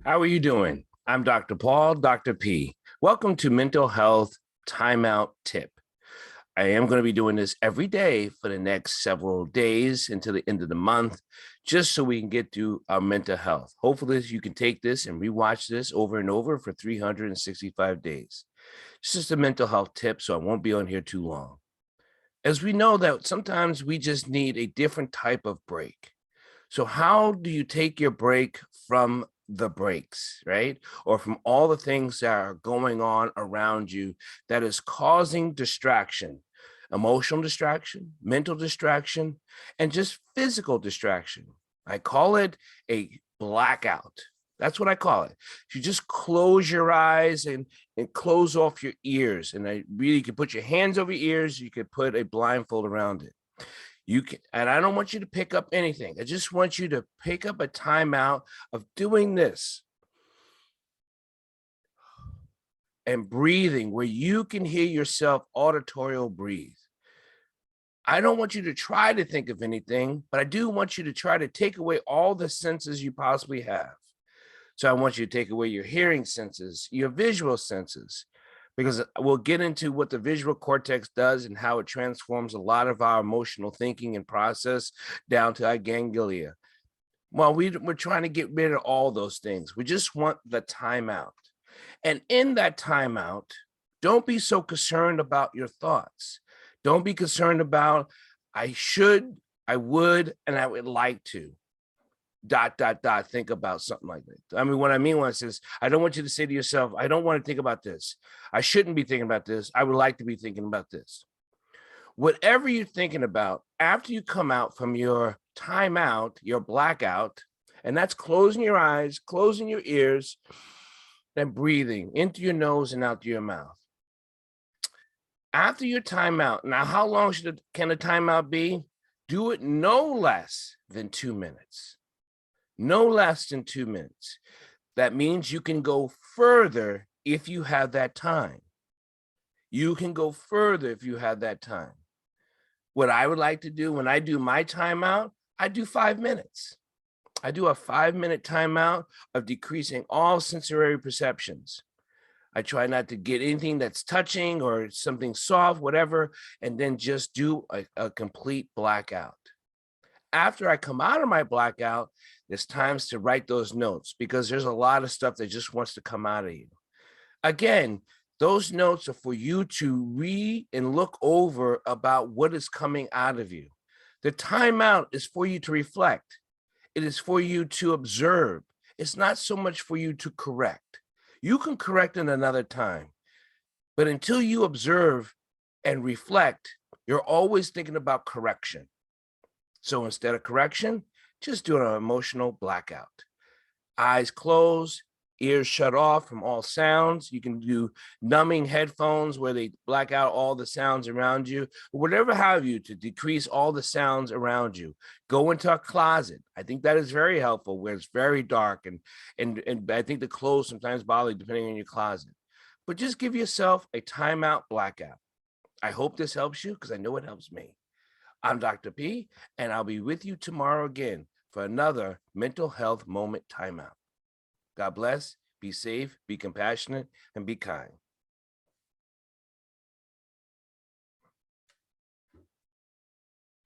How are you doing? I'm Dr. Paul, Dr. P. Welcome to Mental Health Timeout Tip. I am going to be doing this every day for the next several days until the end of the month, just so we can get through our mental health. Hopefully, you can take this and rewatch this over and over for 365 days. It's just a mental health tip, so I won't be on here too long. As we know that sometimes we just need a different type of break. So how do you take your break from the breaks, right? Or from all the things that are going on around you that is causing distraction, emotional distraction, mental distraction, and just physical distraction. I call it a blackout. That's what I call it. You just close your eyes and close off your ears. And I really, you can put your hands over your ears. You could put a blindfold around it. You can, and I don't want you to pick up anything. I just want you to pick up a timeout of doing this and breathing where you can hear yourself auditorial breathe. I don't want you to try to think of anything, but I do want you to try to take away all the senses you possibly have. So I want you to take away your hearing senses, your visual senses, because we'll get into what the visual cortex does and how it transforms a lot of our emotional thinking and process down to our ganglia. Well, we're trying to get rid of all those things. We just want the timeout. And in that timeout, don't be so concerned about your thoughts. Don't be concerned about, I should, I would, and I would like to. Think about something like that. I mean, what I mean when I says, I don't want you to say to yourself, I don't want to think about this. I shouldn't be thinking about this. I would like to be thinking about this. Whatever you're thinking about, after you come out from your timeout, your blackout, and that's closing your eyes, closing your ears, then breathing into your nose and out through your mouth. After your timeout, now how long can a timeout be? Do it no less than 2 minutes. No less than 2 minutes. That means you can go further if you have that time. You can go further if you have that time. What I would like to do when I do my timeout, I do 5 minutes. I do a 5-minute timeout of decreasing all sensory perceptions. I try not to get anything that's touching or something soft, whatever, and then just do a complete blackout. After I come out of my blackout, there's times to write those notes because there's a lot of stuff that just wants to come out of you. Again, those notes are for you to read and look over about what is coming out of you. The timeout is for you to reflect. It is for you to observe. It's not so much for you to correct. You can correct in another time, but until you observe and reflect, you're always thinking about correction. So instead of correction, just do an emotional blackout. Eyes closed, ears shut off from all sounds. You can do numbing headphones where they black out all the sounds around you, whatever have you to decrease all the sounds around you. Go into a closet. I think that is very helpful where it's very dark and I think the clothes sometimes bother you depending on your closet. But just give yourself a timeout blackout. I hope this helps you because I know it helps me. I'm Dr. P, and I'll be with you tomorrow again for another mental health moment timeout. God bless, be safe, be compassionate, and be kind.